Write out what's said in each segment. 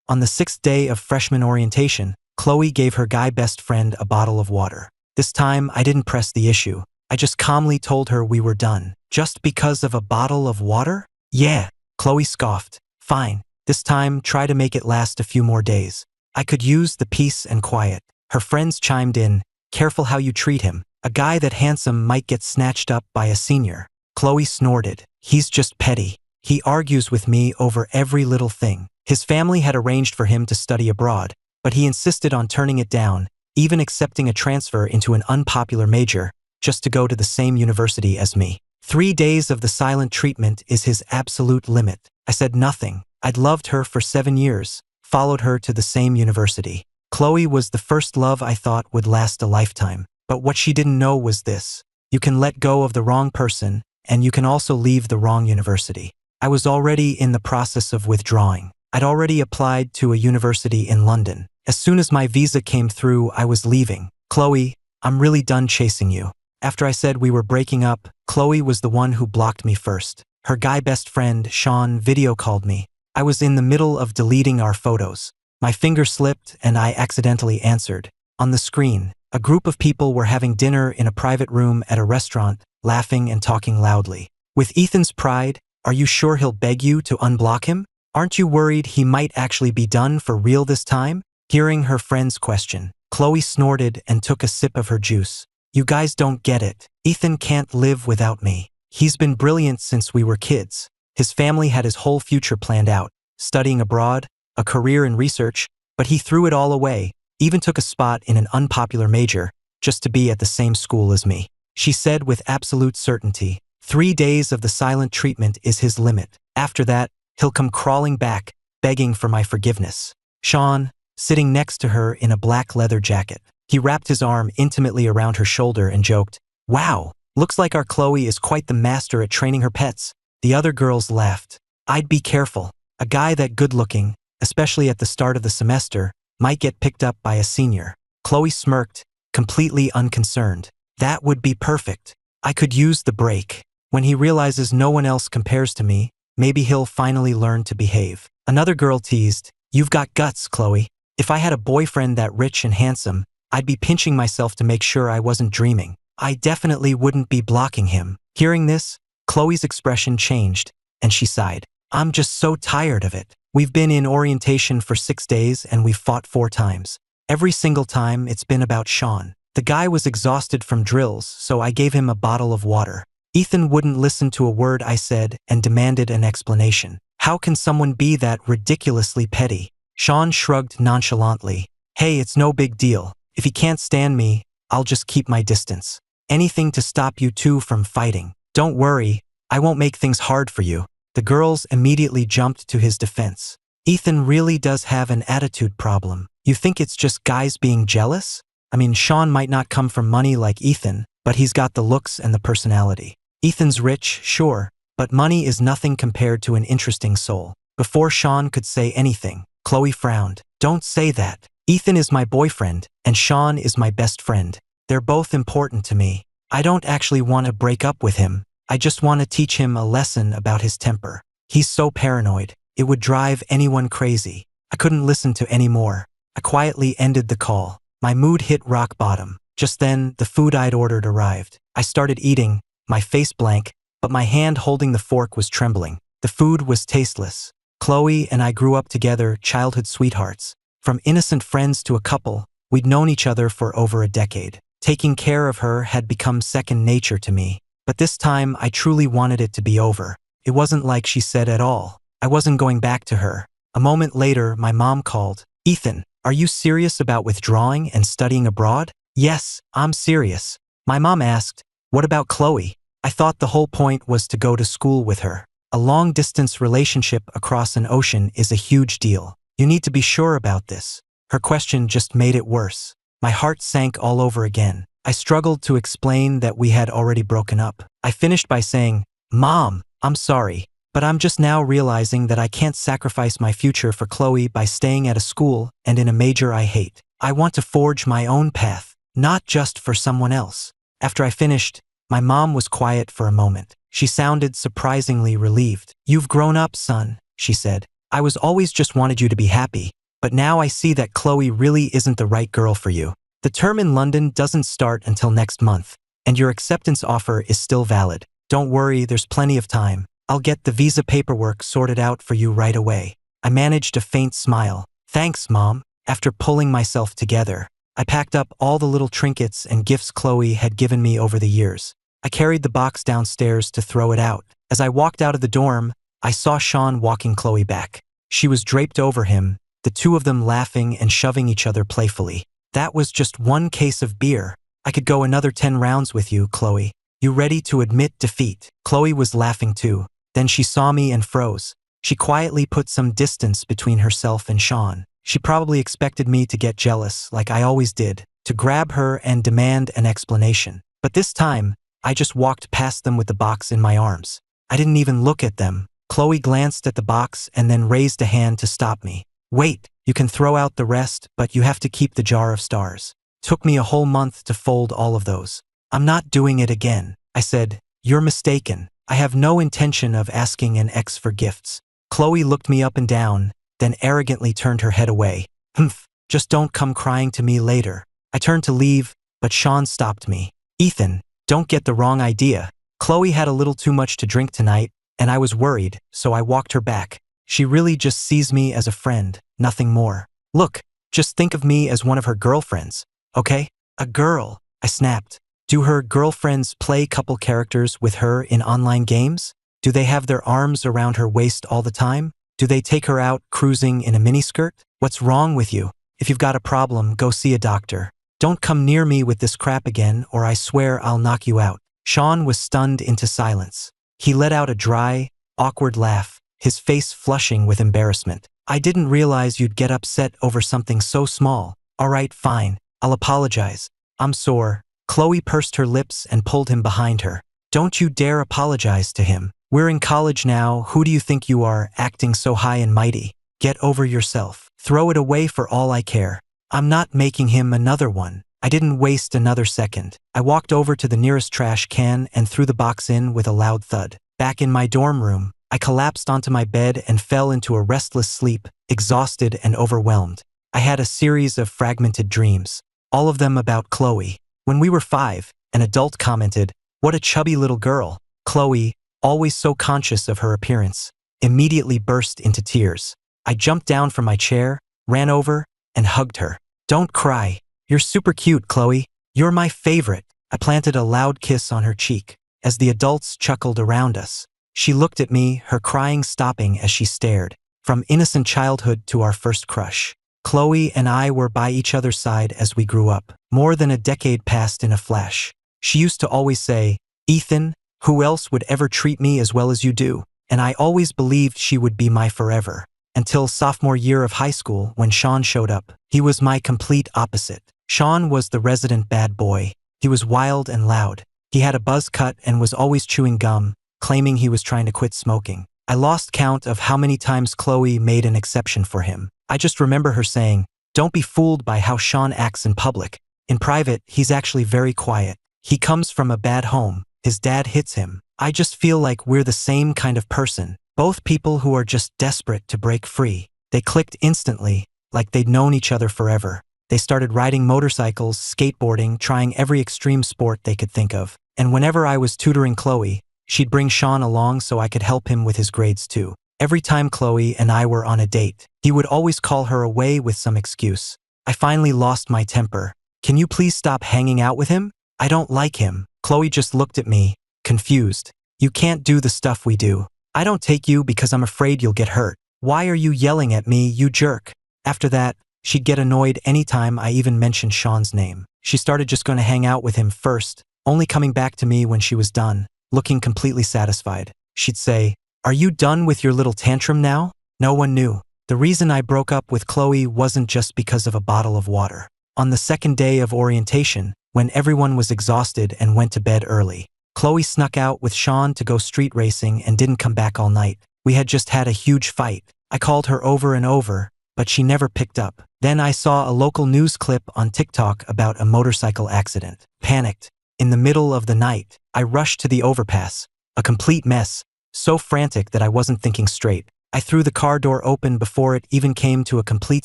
On the 6th day of freshman orientation, Chloe gave her guy best friend a bottle of water. This time, I didn't press the issue. I just calmly told her we were done. Just because of a bottle of water? Yeah, Chloe scoffed. Fine. This time, try to make it last a few more days. I could use the peace and quiet. Her friends chimed in, careful how you treat him. A guy that handsome might get snatched up by a senior. Chloe snorted. He's just petty. He argues with me over every little thing. His family had arranged for him to study abroad, but he insisted on turning it down, even accepting a transfer into an unpopular major, just to go to the same university as me. 3 days of the silent treatment is his absolute limit. I said nothing. I'd loved her for 7 years, followed her to the same university. Chloe was the first love I thought would last a lifetime. But what she didn't know was this. You can let go of the wrong person, and you can also leave the wrong university. I was already in the process of withdrawing. I'd already applied to a university in London. As soon as my visa came through, I was leaving. Chloe, I'm really done chasing you. After I said we were breaking up, Chloe was the one who blocked me first. Her guy best friend, Sean, video called me. I was in the middle of deleting our photos. My finger slipped and I accidentally answered. On the screen, a group of people were having dinner in a private room at a restaurant, laughing and talking loudly. With Ethan's pride, are you sure he'll beg you to unblock him? Aren't you worried he might actually be done for real this time? Hearing her friend's question, Chloe snorted and took a sip of her juice. You guys don't get it. Ethan can't live without me. He's been brilliant since we were kids. His family had his whole future planned out, studying abroad, a career in research, but he threw it all away, even took a spot in an unpopular major, just to be at the same school as me. She said with absolute certainty, 3 days of the silent treatment is his limit. After that, he'll come crawling back, begging for my forgiveness. Sean, sitting next to her in a black leather jacket. He wrapped his arm intimately around her shoulder and joked, "Wow, looks like our Chloe is quite the master at training her pets." The other girls laughed. I'd be careful. A guy that good-looking, especially at the start of the semester, might get picked up by a senior. Chloe smirked, completely unconcerned. That would be perfect. I could use the break. When he realizes no one else compares to me, maybe he'll finally learn to behave. Another girl teased, "You've got guts, Chloe." If I had a boyfriend that rich and handsome, I'd be pinching myself to make sure I wasn't dreaming. I definitely wouldn't be blocking him. Hearing this, Chloe's expression changed, and she sighed. I'm just so tired of it. We've been in orientation for 6 days and we've fought 4 times. Every single time it's been about Sean. The guy was exhausted from drills, so I gave him a bottle of water. Ethan wouldn't listen to a word I said and demanded an explanation. How can someone be that ridiculously petty? Sean shrugged nonchalantly. Hey, it's no big deal. If he can't stand me, I'll just keep my distance. Anything to stop you two from fighting. Don't worry, I won't make things hard for you. The girls immediately jumped to his defense. Ethan really does have an attitude problem. You think it's just guys being jealous? I mean, Sean might not come from money like Ethan, but he's got the looks and the personality. Ethan's rich, sure, but money is nothing compared to an interesting soul. Before Sean could say anything, Chloe frowned. Don't say that. Ethan is my boyfriend, and Sean is my best friend. They're both important to me. I don't actually want to break up with him. I just want to teach him a lesson about his temper. He's so paranoid. It would drive anyone crazy. I couldn't listen to any more. I quietly ended the call. My mood hit rock bottom. Just then, the food I'd ordered arrived. I started eating, my face blank, but my hand holding the fork was trembling. The food was tasteless. Chloe and I grew up together, childhood sweethearts. From innocent friends to a couple, we'd known each other for over a decade. Taking care of her had become second nature to me. But this time, I truly wanted it to be over. It wasn't like she said at all. I wasn't going back to her. A moment later, my mom called. Ethan, are you serious about withdrawing and studying abroad? Yes, I'm serious. My mom asked, what about Chloe? I thought the whole point was to go to school with her. A long-distance relationship across an ocean is a huge deal. You need to be sure about this. Her question just made it worse. My heart sank all over again. I struggled to explain that we had already broken up. I finished by saying, Mom, I'm sorry, but I'm just now realizing that I can't sacrifice my future for Chloe by staying at a school and in a major I hate. I want to forge my own path, not just for someone else. After I finished, my mom was quiet for a moment. She sounded surprisingly relieved. You've grown up, son, she said. I was always just wanted you to be happy, but now I see that Chloe really isn't the right girl for you. The term in London doesn't start until next month, and your acceptance offer is still valid. Don't worry, there's plenty of time. I'll get the visa paperwork sorted out for you right away. I managed a faint smile. Thanks, Mom. After pulling myself together, I packed up all the little trinkets and gifts Chloe had given me over the years. I carried the box downstairs to throw it out. As I walked out of the dorm, I saw Sean walking Chloe back. She was draped over him, the two of them laughing and shoving each other playfully. That was just one case of beer. I could go another 10 rounds with you, Chloe. You ready to admit defeat? Chloe was laughing too. Then she saw me and froze. She quietly put some distance between herself and Sean. She probably expected me to get jealous, like I always did, to grab her and demand an explanation. But this time, I just walked past them with the box in my arms. I didn't even look at them. Chloe glanced at the box and then raised a hand to stop me. Wait, you can throw out the rest, but you have to keep the jar of stars. Took me a whole month to fold all of those. I'm not doing it again. I said, you're mistaken. I have no intention of asking an ex for gifts. Chloe looked me up and down, then arrogantly turned her head away. Humph, just don't come crying to me later. I turned to leave, but Sean stopped me. Ethan, don't get the wrong idea. Chloe had a little too much to drink tonight, and I was worried, so I walked her back. She really just sees me as a friend, nothing more. Look, just think of me as one of her girlfriends, okay? A girl, I snapped. Do her girlfriends play couple characters with her in online games? Do they have their arms around her waist all the time? Do they take her out cruising in a miniskirt? What's wrong with you? If you've got a problem, go see a doctor. Don't come near me with this crap again, or I swear I'll knock you out. Sean was stunned into silence. He let out a dry, awkward laugh, his face flushing with embarrassment. I didn't realize you'd get upset over something so small. All right, fine. I'll apologize. I'm sore. Chloe pursed her lips and pulled him behind her. Don't you dare apologize to him. We're in college now. Who do you think you are, acting so high and mighty? Get over yourself. Throw it away for all I care. I'm not making him another one. I didn't waste another second. I walked over to the nearest trash can and threw the box in with a loud thud. Back in my dorm room, I collapsed onto my bed and fell into a restless sleep, exhausted and overwhelmed. I had a series of fragmented dreams, all of them about Chloe. When we were 5, an adult commented, "What a chubby little girl." Chloe, always so conscious of her appearance, immediately burst into tears. I jumped down from my chair, ran over, and hugged her. Don't cry. You're super cute, Chloe. You're my favorite. I planted a loud kiss on her cheek. As the adults chuckled around us, she looked at me, her crying stopping as she stared. From innocent childhood to our first crush, Chloe and I were by each other's side as we grew up. More than a decade passed in a flash. She used to always say, "Ethan, who else would ever treat me as well as you do?" And I always believed she would be my forever. Until sophomore year of high school when Sean showed up. He was my complete opposite. Sean was the resident bad boy. He was wild and loud. He had a buzz cut and was always chewing gum, claiming he was trying to quit smoking. I lost count of how many times Chloe made an exception for him. I just remember her saying, "Don't be fooled by how Sean acts in public. In private, he's actually very quiet. He comes from a bad home. His dad hits him." I just feel like we're the same kind of person. Both people who are just desperate to break free. They clicked instantly, like they'd known each other forever. They started riding motorcycles, skateboarding, trying every extreme sport they could think of. And whenever I was tutoring Chloe, she'd bring Sean along so I could help him with his grades too. Every time Chloe and I were on a date, he would always call her away with some excuse. I finally lost my temper. "Can you please stop hanging out with him? I don't like him." Chloe just looked at me, confused. "You can't do the stuff we do. I don't take you because I'm afraid you'll get hurt. Why are you yelling at me, you jerk?" After that, she'd get annoyed anytime I even mentioned Sean's name. She started just going to hang out with him first, only coming back to me when she was done, looking completely satisfied. She'd say, "Are you done with your little tantrum now?" No one knew. The reason I broke up with Chloe wasn't just because of a bottle of water. On the second day of orientation, when everyone was exhausted and went to bed early, Chloe snuck out with Sean to go street racing and didn't come back all night. We had just had a huge fight. I called her over and over, but she never picked up. Then I saw a local news clip on TikTok about a motorcycle accident. Panicked. In the middle of the night, I rushed to the overpass. A complete mess. So frantic that I wasn't thinking straight. I threw the car door open before it even came to a complete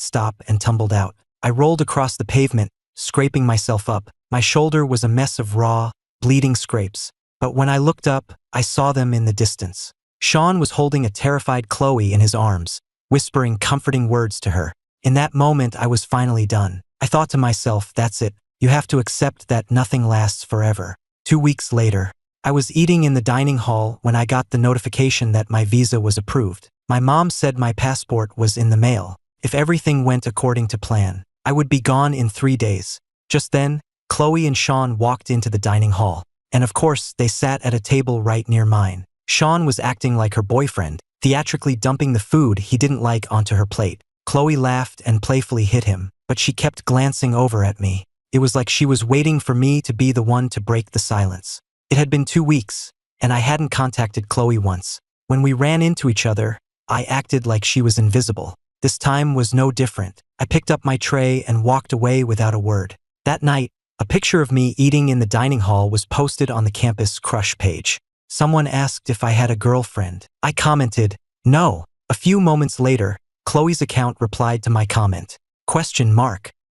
stop and tumbled out. I rolled across the pavement, scraping myself up. My shoulder was a mess of raw, bleeding scrapes. But when I looked up, I saw them in the distance. Sean was holding a terrified Chloe in his arms, whispering comforting words to her. In that moment, I was finally done. I thought to myself, that's it. You have to accept that nothing lasts forever. 2 weeks later, I was eating in the dining hall when I got the notification that my visa was approved. My mom said my passport was in the mail. If everything went according to plan, I would be gone in 3 days. Just then, Chloe and Sean walked into the dining hall. And of course, they sat at a table right near mine. Sean was acting like her boyfriend, theatrically dumping the food he didn't like onto her plate. Chloe laughed and playfully hit him, but she kept glancing over at me. It was like she was waiting for me to be the one to break the silence. It had been 2 weeks, and I hadn't contacted Chloe once. When we ran into each other, I acted like she was invisible. This time was no different. I picked up my tray and walked away without a word. That night, a picture of me eating in the dining hall was posted on the campus crush page. Someone asked if I had a girlfriend. I commented, no. A few moments later, Chloe's account replied to my comment. ?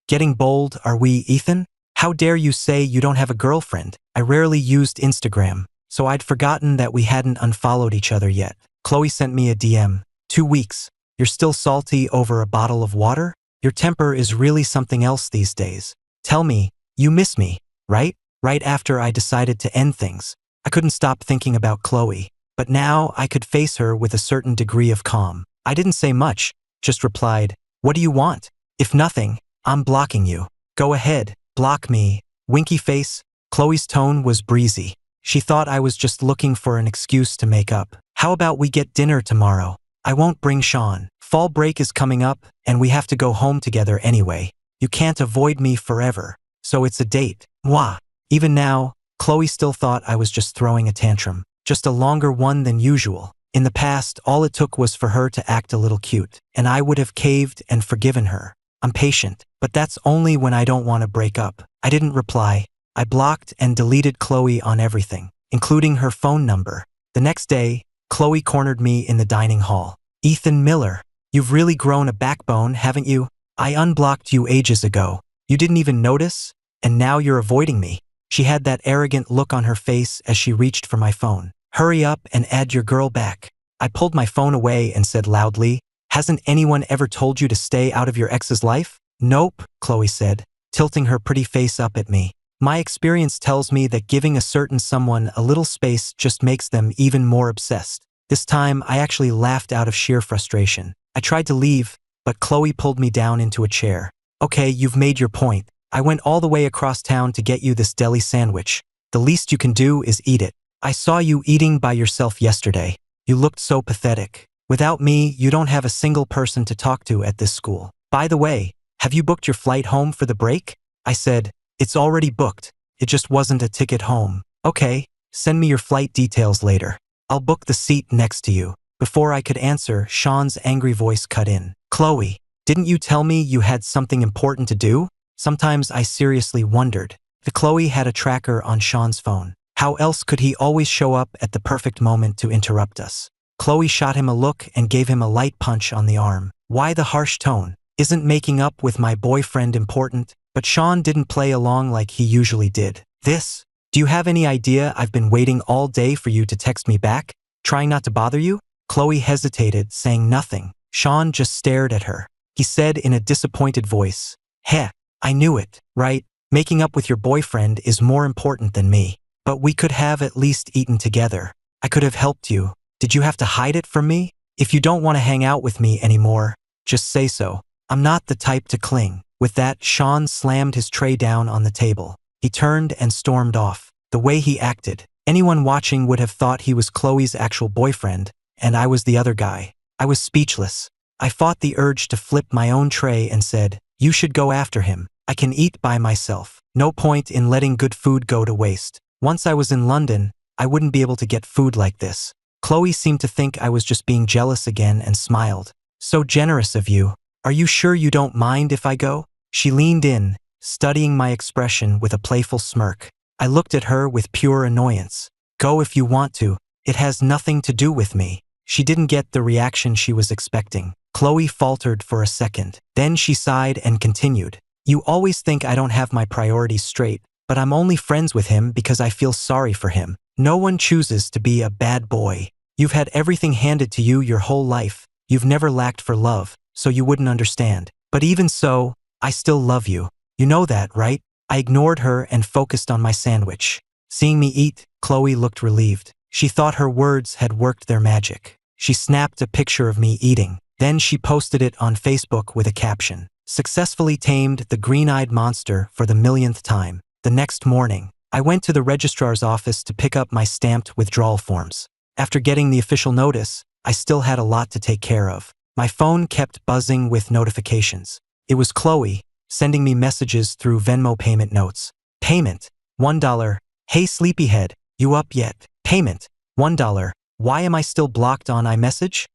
Getting bold, are we, Ethan? How dare you say you don't have a girlfriend? I rarely used Instagram, so I'd forgotten that we hadn't unfollowed each other yet. Chloe sent me a DM. 2 weeks. You're still salty over a bottle of water? Your temper is really something else these days. Tell me, you miss me, right? Right after I decided to end things. I couldn't stop thinking about Chloe, but now I could face her with a certain degree of calm. I didn't say much, just replied, what do you want? If nothing, I'm blocking you. Go ahead, block me. Winky face. Chloe's tone was breezy. She thought I was just looking for an excuse to make up. How about we get dinner tomorrow? I won't bring Sean. Fall break is coming up, and we have to go home together anyway. You can't avoid me forever, so it's a date. Mwah. Even now, Chloe still thought I was just throwing a tantrum, just a longer one than usual. In the past, all it took was for her to act a little cute, and I would have caved and forgiven her. I'm patient, but that's only when I don't want to break up. I didn't reply. I blocked and deleted Chloe on everything, including her phone number. The next day, Chloe cornered me in the dining hall. Ethan Miller, you've really grown a backbone, haven't you? I unblocked you ages ago. You didn't even notice? And now you're avoiding me. She had that arrogant look on her face as she reached for my phone. Hurry up and add your girl back. I pulled my phone away and said loudly, hasn't anyone ever told you to stay out of your ex's life? Nope, Chloe said, tilting her pretty face up at me. My experience tells me that giving a certain someone a little space just makes them even more obsessed. This time, I actually laughed out of sheer frustration. I tried to leave, but Chloe pulled me down into a chair. Okay, you've made your point. I went all the way across town to get you this deli sandwich. The least you can do is eat it. I saw you eating by yourself yesterday. You looked so pathetic. Without me, you don't have a single person to talk to at this school. By the way, have you booked your flight home for the break? I said, it's already booked. It just wasn't a ticket home. Okay, send me your flight details later. I'll book the seat next to you. Before I could answer, Sean's angry voice cut in. Chloe, didn't you tell me you had something important to do? Sometimes I seriously wondered. The Chloe had a tracker on Sean's phone. How else could he always show up at the perfect moment to interrupt us? Chloe shot him a look and gave him a light punch on the arm. Why the harsh tone? Isn't making up with my boyfriend important? But Sean didn't play along like he usually did. Do you have any idea I've been waiting all day for you to text me back? Trying not to bother you? Chloe hesitated, saying nothing. Sean just stared at her. He said in a disappointed voice, heh, I knew it, right? Making up with your boyfriend is more important than me. But we could have at least eaten together. I could have helped you. Did you have to hide it from me? If you don't want to hang out with me anymore, just say so. I'm not the type to cling. With that, Sean slammed his tray down on the table. He turned and stormed off. The way he acted, anyone watching would have thought he was Chloe's actual boyfriend, and I was the other guy. I was speechless. I fought the urge to flip my own tray and said, you should go after him. I can eat by myself. No point in letting good food go to waste. Once I was in London, I wouldn't be able to get food like this. Chloe seemed to think I was just being jealous again and smiled. So generous of you. Are you sure you don't mind if I go? She leaned in, studying my expression with a playful smirk. I looked at her with pure annoyance. Go if you want to. It has nothing to do with me. She didn't get the reaction she was expecting. Chloe faltered for a second. Then she sighed and continued. You always think I don't have my priorities straight, but I'm only friends with him because I feel sorry for him. No one chooses to be a bad boy. You've had everything handed to you your whole life. You've never lacked for love, so you wouldn't understand. But even so, I still love you. You know that, right? I ignored her and focused on my sandwich. Seeing me eat, Chloe looked relieved. She thought her words had worked their magic. She snapped a picture of me eating. Then she posted it on Facebook with a caption. Successfully tamed the green-eyed monster for the millionth time. The next morning, I went to the registrar's office to pick up my stamped withdrawal forms. After getting the official notice, I still had a lot to take care of. My phone kept buzzing with notifications. It was Chloe, sending me messages through Venmo payment notes. Payment, $1. Hey sleepyhead, you up yet? Payment, $1. Why am I still blocked on iMessage?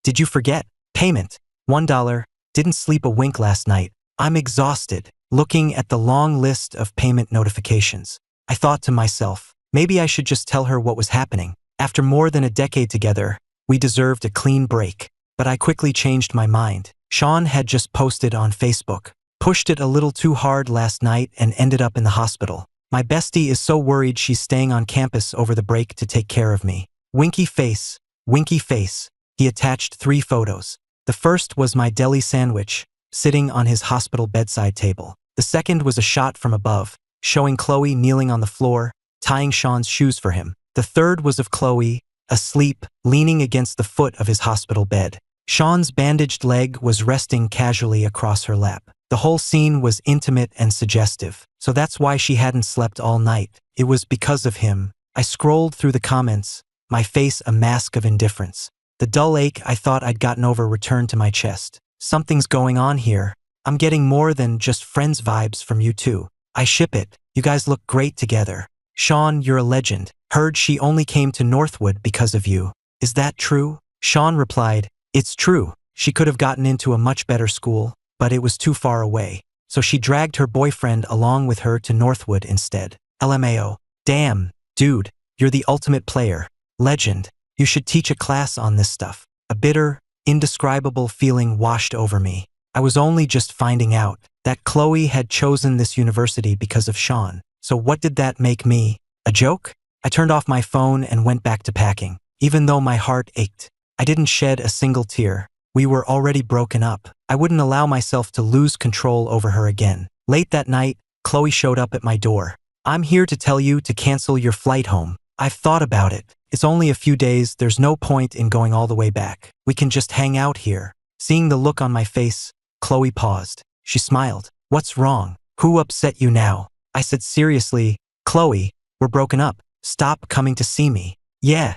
Did you forget? Payment, $1. Didn't sleep a wink last night. I'm exhausted. Looking at the long list of payment notifications, I thought to myself, maybe I should just tell her what was happening. After more than a decade together, we deserved a clean break. But I quickly changed my mind. Sean had just posted on Facebook. Pushed it a little too hard last night and ended up in the hospital. My bestie is so worried she's staying on campus over the break to take care of me. Winky face, winky face. He attached 3 photos. The first was my deli sandwich, sitting on his hospital bedside table. The second was a shot from above, showing Chloe kneeling on the floor, tying Sean's shoes for him. The third was of Chloe, asleep, leaning against the foot of his hospital bed. Sean's bandaged leg was resting casually across her lap. The whole scene was intimate and suggestive, so that's why she hadn't slept all night. It was because of him. I scrolled through the comments, my face a mask of indifference. The dull ache I thought I'd gotten over returned to my chest. Something's going on here. I'm getting more than just friends vibes from you two. I ship it. You guys look great together. Sean, you're a legend. Heard she only came to Northwood because of you. Is that true? Sean replied, it's true. She could have gotten into a much better school, but it was too far away. So she dragged her boyfriend along with her to Northwood instead. LMAO. Damn, dude, you're the ultimate player. Legend. You should teach a class on this stuff. A bitter, indescribable feeling washed over me. I was only just finding out that Chloe had chosen this university because of Sean. So what did that make me? A joke? I turned off my phone and went back to packing. Even though my heart ached, I didn't shed a single tear. We were already broken up. I wouldn't allow myself to lose control over her again. Late that night, Chloe showed up at my door. I'm here to tell you to cancel your flight home. I've thought about it. It's only a few days, there's no point in going all the way back. We can just hang out here. Seeing the look on my face, Chloe paused. She smiled. What's wrong? Who upset you now? I said seriously, Chloe, we're broken up. Stop coming to see me. Yeah,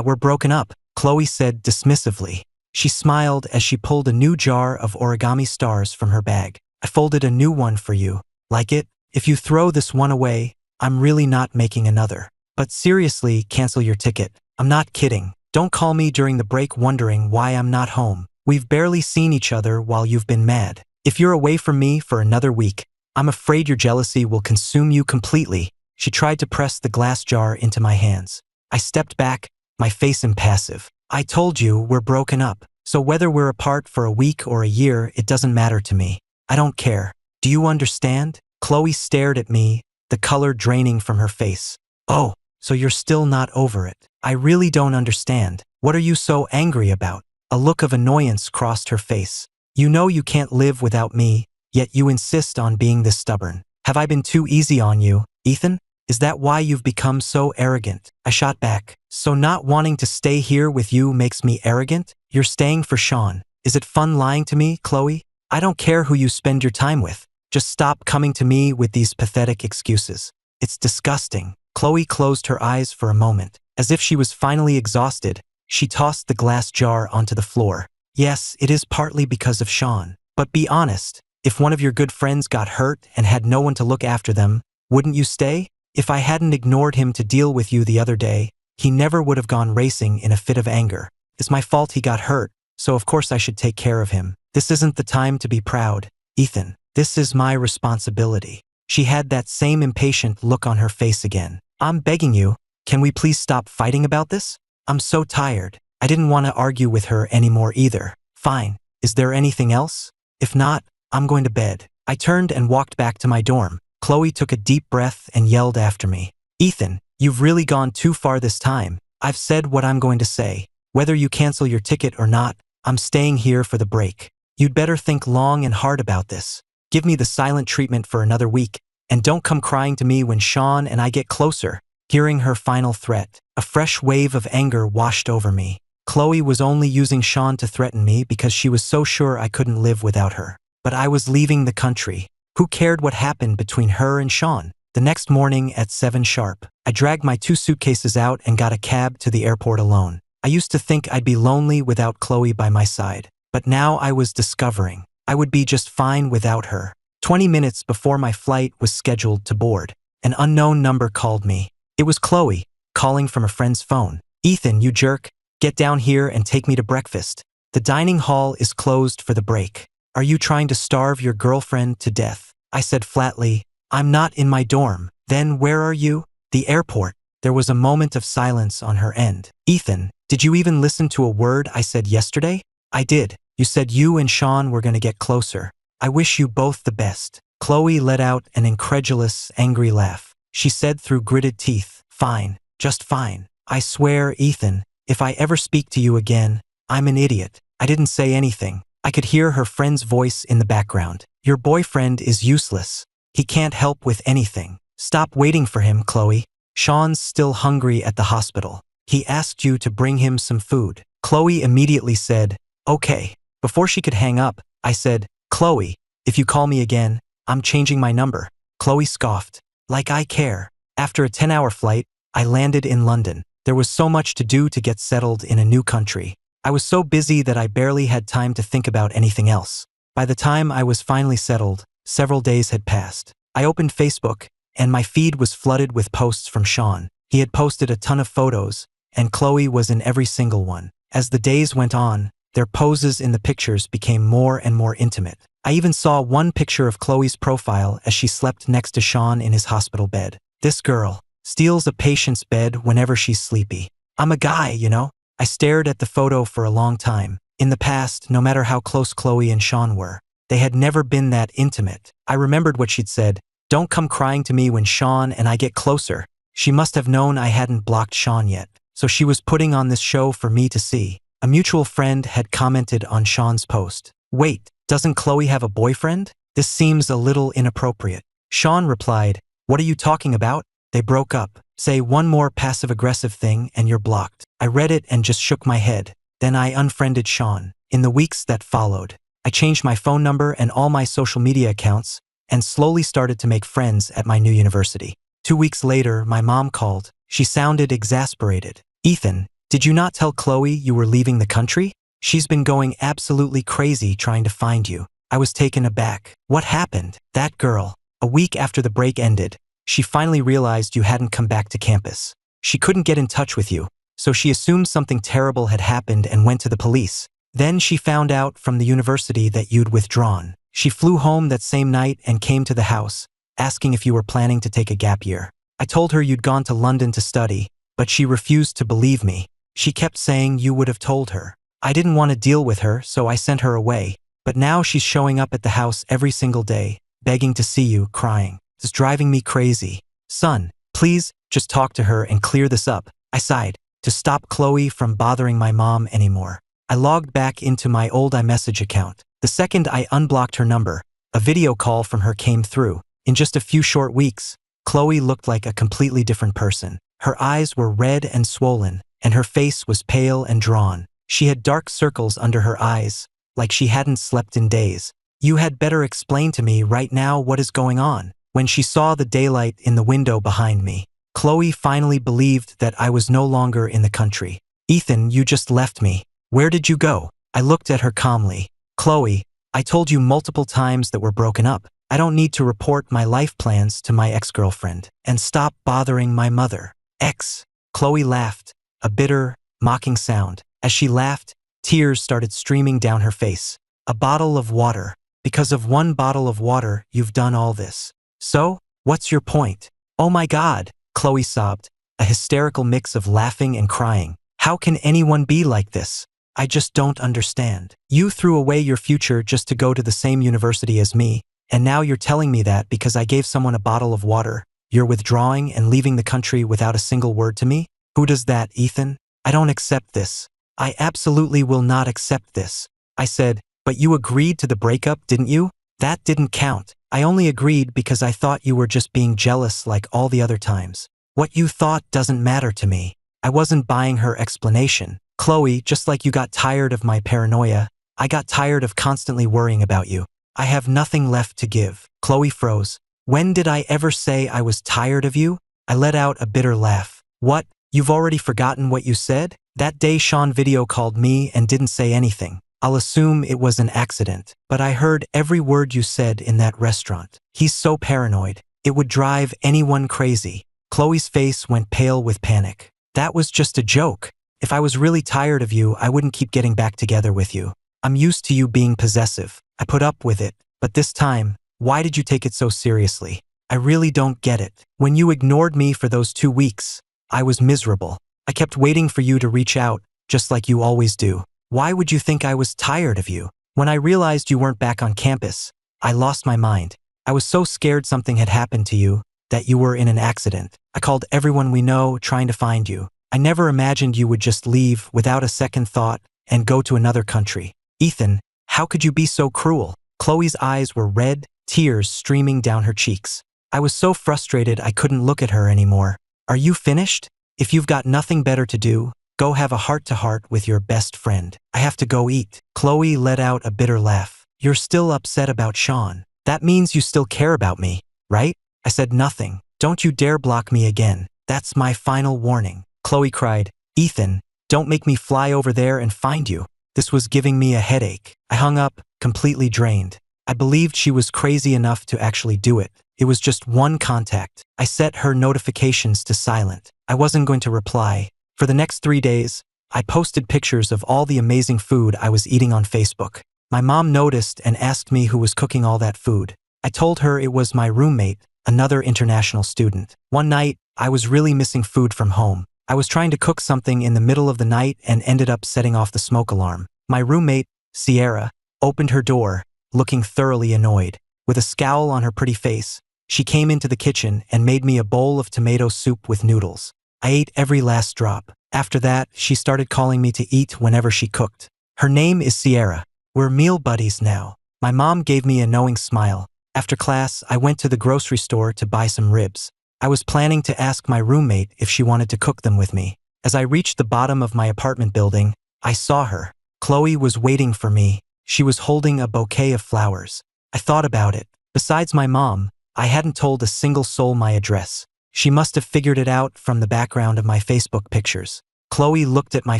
we're broken up, Chloe said dismissively. She smiled as she pulled a new jar of origami stars from her bag. I folded a new one for you. Like it? If you throw this one away, I'm really not making another. But seriously, cancel your ticket. I'm not kidding. Don't call me during the break wondering why I'm not home. We've barely seen each other while you've been mad. If you're away from me for another week, I'm afraid your jealousy will consume you completely. She tried to press the glass jar into my hands. I stepped back, my face impassive. I told you we're broken up. So whether we're apart for a week or a year, it doesn't matter to me. I don't care. Do you understand? Chloe stared at me, the color draining from her face. Oh. So you're still not over it. I really don't understand. What are you so angry about? A look of annoyance crossed her face. You know you can't live without me, yet you insist on being this stubborn. Have I been too easy on you, Ethan? Is that why you've become so arrogant? I shot back. So not wanting to stay here with you makes me arrogant? You're staying for Sean. Is it fun lying to me, Chloe? I don't care who you spend your time with. Just stop coming to me with these pathetic excuses. It's disgusting. Chloe closed her eyes for a moment. As if she was finally exhausted, she tossed the glass jar onto the floor. Yes, it is partly because of Sean. But be honest, if one of your good friends got hurt and had no one to look after them, wouldn't you stay? If I hadn't ignored him to deal with you the other day, he never would have gone racing in a fit of anger. It's my fault he got hurt, so of course I should take care of him. This isn't the time to be proud, Ethan. This is my responsibility. She had that same impatient look on her face again. I'm begging you, can we please stop fighting about this? I'm so tired. I didn't want to argue with her anymore either. Fine. Is there anything else? If not, I'm going to bed. I turned and walked back to my dorm. Chloe took a deep breath and yelled after me. Ethan, you've really gone too far this time. I've said what I'm going to say. Whether you cancel your ticket or not, I'm staying here for the break. You'd better think long and hard about this. Give me the silent treatment for another week, and don't come crying to me when Sean and I get closer. Hearing her final threat, a fresh wave of anger washed over me. Chloe was only using Sean to threaten me because she was so sure I couldn't live without her. But I was leaving the country. Who cared what happened between her and Sean? The next morning at 7 sharp, I dragged my 2 suitcases out and got a cab to the airport alone. I used to think I'd be lonely without Chloe by my side, but now I was discovering I would be just fine without her. 20 minutes before my flight was scheduled to board, an unknown number called me. It was Chloe, calling from a friend's phone. Ethan, you jerk, get down here and take me to breakfast. The dining hall is closed for the break. Are you trying to starve your girlfriend to death? I said flatly, I'm not in my dorm. Then where are you? The airport. There was a moment of silence on her end. Ethan, did you even listen to a word I said yesterday? I did. You said you and Sean were going to get closer. I wish you both the best. Chloe let out an incredulous, angry laugh. She said through gritted teeth, fine, just fine. I swear, Ethan, if I ever speak to you again, I'm an idiot. I didn't say anything. I could hear her friend's voice in the background. Your boyfriend is useless. He can't help with anything. Stop waiting for him, Chloe. Sean's still hungry at the hospital. He asked you to bring him some food. Chloe immediately said, okay. Before she could hang up, I said, Chloe, if you call me again, I'm changing my number. Chloe scoffed. Like I care. After a 10-hour flight, I landed in London. There was so much to do to get settled in a new country. I was so busy that I barely had time to think about anything else. By the time I was finally settled, several days had passed. I opened Facebook, and my feed was flooded with posts from Sean. He had posted a ton of photos, and Chloe was in every single one. As the days went on, their poses in the pictures became more and more intimate. I even saw one picture of Chloe's profile as she slept next to Sean in his hospital bed. This girl steals a patient's bed whenever she's sleepy. I'm a guy, you know? I stared at the photo for a long time. In the past, no matter how close Chloe and Sean were, they had never been that intimate. I remembered what she'd said. Don't come crying to me when Sean and I get closer. She must have known I hadn't blocked Sean yet, so she was putting on this show for me to see. A mutual friend had commented on Sean's post. Wait, doesn't Chloe have a boyfriend? This seems a little inappropriate. Sean replied, what are you talking about? They broke up. Say one more passive-aggressive thing and you're blocked. I read it and just shook my head. Then I unfriended Sean. In the weeks that followed, I changed my phone number and all my social media accounts and slowly started to make friends at my new university. 2 weeks later, my mom called. She sounded exasperated. Ethan, did you not tell Chloe you were leaving the country? She's been going absolutely crazy trying to find you. I was taken aback. What happened? That girl. A week after the break ended, she finally realized you hadn't come back to campus. She couldn't get in touch with you, so she assumed something terrible had happened and went to the police. Then she found out from the university that you'd withdrawn. She flew home that same night and came to the house, asking if you were planning to take a gap year. I told her you'd gone to London to study, but she refused to believe me. She kept saying you would have told her. I didn't want to deal with her, so I sent her away. But now she's showing up at the house every single day, begging to see you, crying. It's driving me crazy. Son, please, just talk to her and clear this up. I sighed. To stop Chloe from bothering my mom anymore, I logged back into my old iMessage account. The second I unblocked her number, a video call from her came through. In just a few short weeks, Chloe looked like a completely different person. Her eyes were red and swollen, and her face was pale and drawn. She had dark circles under her eyes, like she hadn't slept in days. You had better explain to me right now what is going on. When she saw the daylight in the window behind me, Chloe finally believed that I was no longer in the country. Ethan, you just left me. Where did you go? I looked at her calmly. Chloe, I told you multiple times that we're broken up. I don't need to report my life plans to my ex-girlfriend. And stop bothering my mother. Ex. Chloe laughed, a bitter, mocking sound. As she laughed, tears started streaming down her face. A bottle of water. Because of one bottle of water, you've done all this. So, what's your point? Oh my God, Chloe sobbed, a hysterical mix of laughing and crying. How can anyone be like this? I just don't understand. You threw away your future just to go to the same university as me, and now you're telling me that because I gave someone a bottle of water, you're withdrawing and leaving the country without a single word to me? Who does that, Ethan? I don't accept this. I absolutely will not accept this. I said, but you agreed to the breakup, didn't you? That didn't count. I only agreed because I thought you were just being jealous like all the other times. What you thought doesn't matter to me. I wasn't buying her explanation. Chloe, just like you got tired of my paranoia, I got tired of constantly worrying about you. I have nothing left to give. Chloe froze. When did I ever say I was tired of you? I let out a bitter laugh. What? You've already forgotten what you said? That day Sean video called me and didn't say anything. I'll assume it was an accident, but I heard every word you said in that restaurant. He's so paranoid. It would drive anyone crazy. Chloe's face went pale with panic. That was just a joke. If I was really tired of you, I wouldn't keep getting back together with you. I'm used to you being possessive. I put up with it. But this time, why did you take it so seriously? I really don't get it. When you ignored me for those 2 weeks, I was miserable. I kept waiting for you to reach out, just like you always do. Why would you think I was tired of you? When I realized you weren't back on campus, I lost my mind. I was so scared something had happened to you, that you were in an accident. I called everyone we know trying to find you. I never imagined you would just leave without a second thought and go to another country. Ethan, how could you be so cruel? Chloe's eyes were red, tears streaming down her cheeks. I was so frustrated I couldn't look at her anymore. Are you finished? If you've got nothing better to do, go have a heart-to-heart with your best friend. I have to go eat. Chloe let out a bitter laugh. You're still upset about Sean. That means you still care about me, right? I said nothing. Don't you dare block me again. That's my final warning. Chloe cried, Ethan, don't make me fly over there and find you. This was giving me a headache. I hung up, completely drained. I believed she was crazy enough to actually do it. It was just one contact. I set her notifications to silent. I wasn't going to reply. For the next 3 days, I posted pictures of all the amazing food I was eating on Facebook. My mom noticed and asked me who was cooking all that food. I told her it was my roommate, another international student. One night, I was really missing food from home. I was trying to cook something in the middle of the night and ended up setting off the smoke alarm. My roommate, Sierra, opened her door, looking thoroughly annoyed. With a scowl on her pretty face, she came into the kitchen and made me a bowl of tomato soup with noodles. I ate every last drop. After that, she started calling me to eat whenever she cooked. Her name is Sierra. We're meal buddies now. My mom gave me a knowing smile. After class, I went to the grocery store to buy some ribs. I was planning to ask my roommate if she wanted to cook them with me. As I reached the bottom of my apartment building, I saw her. Chloe was waiting for me. She was holding a bouquet of flowers. I thought about it. Besides my mom, I hadn't told a single soul my address. She must have figured it out from the background of my Facebook pictures. Chloe looked at my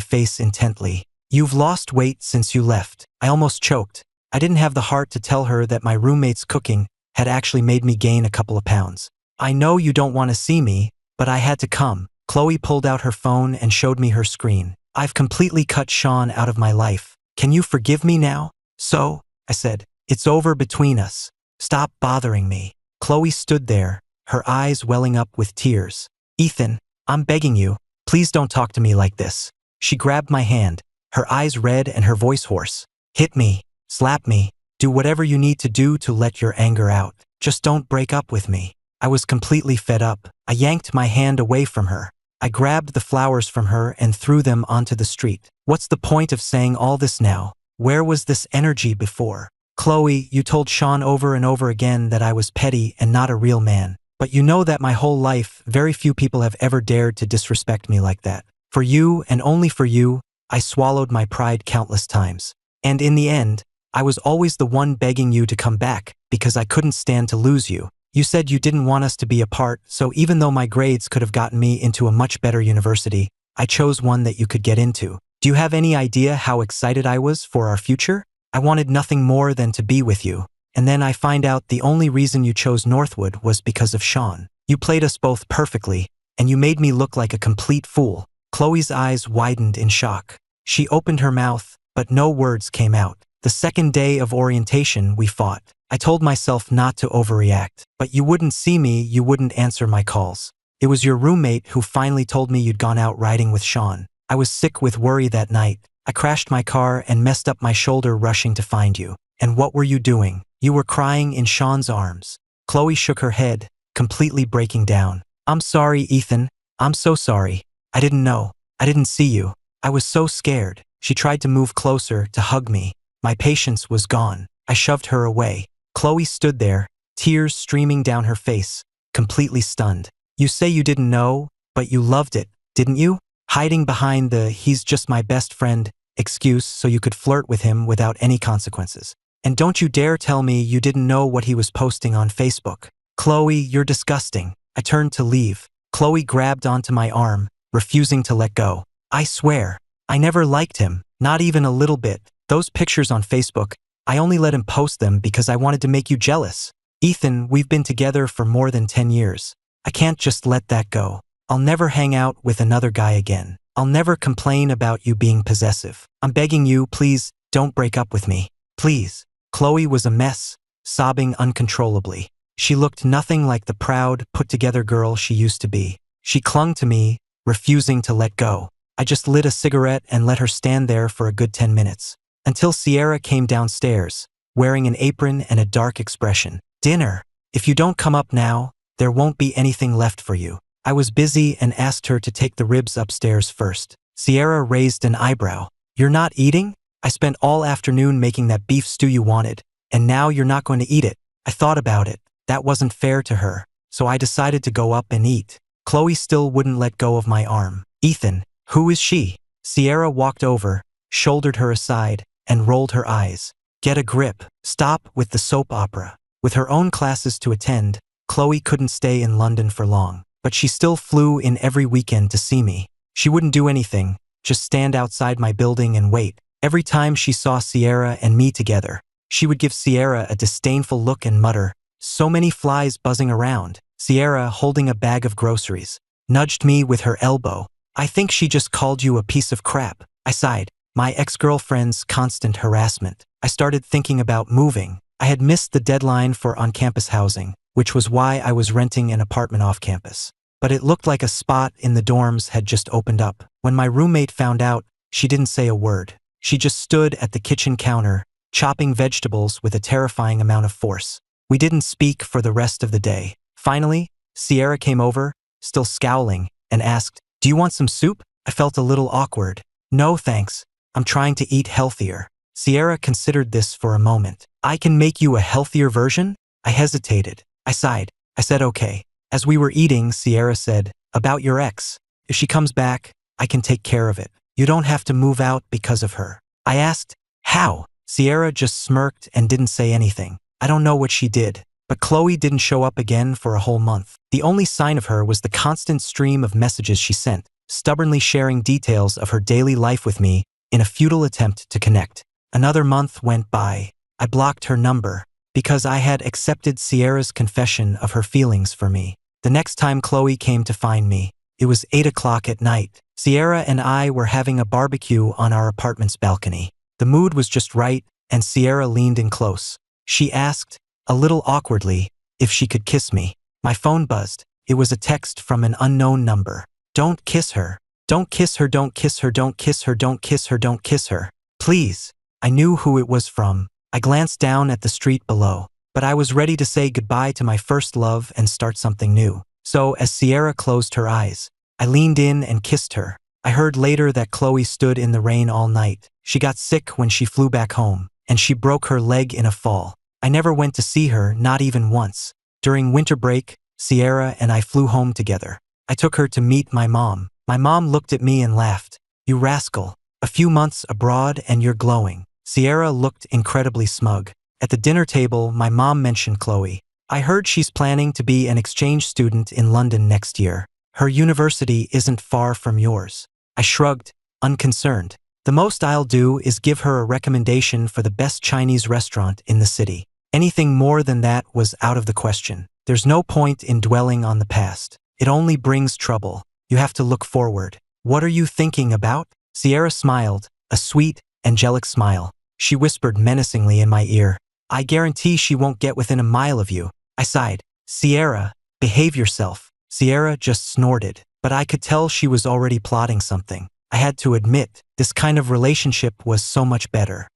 face intently. You've lost weight since you left. I almost choked. I didn't have the heart to tell her that my roommate's cooking had actually made me gain a couple of pounds. I know you don't want to see me, but I had to come. Chloe pulled out her phone and showed me her screen. I've completely cut Sean out of my life. Can you forgive me now? So, I said, it's over between us. Stop bothering me. Chloe stood there, her eyes welling up with tears. Ethan, I'm begging you, please don't talk to me like this. She grabbed my hand, her eyes red and her voice hoarse. Hit me, slap me, do whatever you need to do to let your anger out. Just don't break up with me. I was completely fed up. I yanked my hand away from her. I grabbed the flowers from her and threw them onto the street. What's the point of saying all this now? Where was this energy before? Chloe, you told Sean over and over again that I was petty and not a real man. But you know that my whole life, very few people have ever dared to disrespect me like that. For you, and only for you, I swallowed my pride countless times. And in the end, I was always the one begging you to come back, because I couldn't stand to lose you. You said you didn't want us to be apart, so even though my grades could have gotten me into a much better university, I chose one that you could get into. Do you have any idea how excited I was for our future? I wanted nothing more than to be with you. And then I find out the only reason you chose Northwood was because of Sean. You played us both perfectly, and you made me look like a complete fool. Chloe's eyes widened in shock. She opened her mouth, but no words came out. The second day of orientation, we fought. I told myself not to overreact, but you wouldn't see me, you wouldn't answer my calls. It was your roommate who finally told me you'd gone out riding with Sean. I was sick with worry that night. I crashed my car and messed up my shoulder rushing to find you. And what were you doing? You were crying in Sean's arms. Chloe shook her head, completely breaking down. I'm sorry, Ethan. I'm so sorry. I didn't know. I didn't see you. I was so scared. She tried to move closer, to hug me. My patience was gone. I shoved her away. Chloe stood there, tears streaming down her face, completely stunned. You say you didn't know, but you loved it, didn't you? Hiding behind the "he's just my best friend" excuse so you could flirt with him without any consequences. And don't you dare tell me you didn't know what he was posting on Facebook. Chloe, you're disgusting. I turned to leave. Chloe grabbed onto my arm, refusing to let go. I swear, I never liked him, not even a little bit. Those pictures on Facebook, I only let him post them because I wanted to make you jealous. Ethan, we've been together for more than 10 years. I can't just let that go. I'll never hang out with another guy again. I'll never complain about you being possessive. I'm begging you, please, don't break up with me. Please. Chloe was a mess, sobbing uncontrollably. She looked nothing like the proud, put-together girl she used to be. She clung to me, refusing to let go. I just lit a cigarette and let her stand there for a good 10 minutes. Until Sierra came downstairs, wearing an apron and a dark expression. Dinner. If you don't come up now, there won't be anything left for you. I was busy and asked her to take the ribs upstairs first. Sierra raised an eyebrow. You're not eating? I spent all afternoon making that beef stew you wanted, and now you're not going to eat it. I thought about it. That wasn't fair to her, so I decided to go up and eat. Chloe still wouldn't let go of my arm. Ethan, who is she? Sierra walked over, shouldered her aside, and rolled her eyes. Get a grip. Stop with the soap opera. With her own classes to attend, Chloe couldn't stay in London for long, but she still flew in every weekend to see me. She wouldn't do anything, just stand outside my building and wait. Every time she saw Sierra and me together, she would give Sierra a disdainful look and mutter, "So many flies buzzing around." Sierra, holding a bag of groceries, nudged me with her elbow. I think she just called you a piece of crap. I sighed. My ex-girlfriend's constant harassment. I started thinking about moving. I had missed the deadline for on-campus housing, which was why I was renting an apartment off campus. But it looked like a spot in the dorms had just opened up. When my roommate found out, she didn't say a word. She just stood at the kitchen counter, chopping vegetables with a terrifying amount of force. We didn't speak for the rest of the day. Finally, Sierra came over, still scowling, and asked, "Do you want some soup?" I felt a little awkward. "No thanks, I'm trying to eat healthier." Sierra considered this for a moment. "I can make you a healthier version?" I hesitated. I sighed. I said okay. As we were eating, Sierra said, "About your ex. If she comes back, I can take care of it. You don't have to move out because of her." I asked, "How?" Sierra just smirked and didn't say anything. I don't know what she did, but Chloe didn't show up again for a whole month. The only sign of her was the constant stream of messages she sent, stubbornly sharing details of her daily life with me in a futile attempt to connect. Another month went by. I blocked her number because I had accepted Sierra's confession of her feelings for me. The next time Chloe came to find me, it was 8 o'clock at night. Sierra and I were having a barbecue on our apartment's balcony. The mood was just right, and Sierra leaned in close. She asked, a little awkwardly, if she could kiss me. My phone buzzed. It was a text from an unknown number. "Don't kiss her. Don't kiss her. Don't kiss her. Don't kiss her. Don't kiss her. Don't kiss her. Please." I knew who it was from. I glanced down at the street below, but I was ready to say goodbye to my first love and start something new. So as Sierra closed her eyes, I leaned in and kissed her. I heard later that Chloe stood in the rain all night. She got sick when she flew back home, and she broke her leg in a fall. I never went to see her, not even once. During winter break, Sierra and I flew home together. I took her to meet my mom. My mom looked at me and laughed. "You rascal. A few months abroad and you're glowing." Sierra looked incredibly smug. At the dinner table, my mom mentioned Chloe. "I heard she's planning to be an exchange student in London next year. Her university isn't far from yours." I shrugged, unconcerned. "The most I'll do is give her a recommendation for the best Chinese restaurant in the city. Anything more than that was out of the question. There's no point in dwelling on the past. It only brings trouble. You have to look forward." "What are you thinking about?" Sierra smiled, a sweet, angelic smile. She whispered menacingly in my ear, "I guarantee she won't get within a mile of you." I sighed. "Sierra, behave yourself." Sierra just snorted, but I could tell she was already plotting something. I had to admit, this kind of relationship was so much better.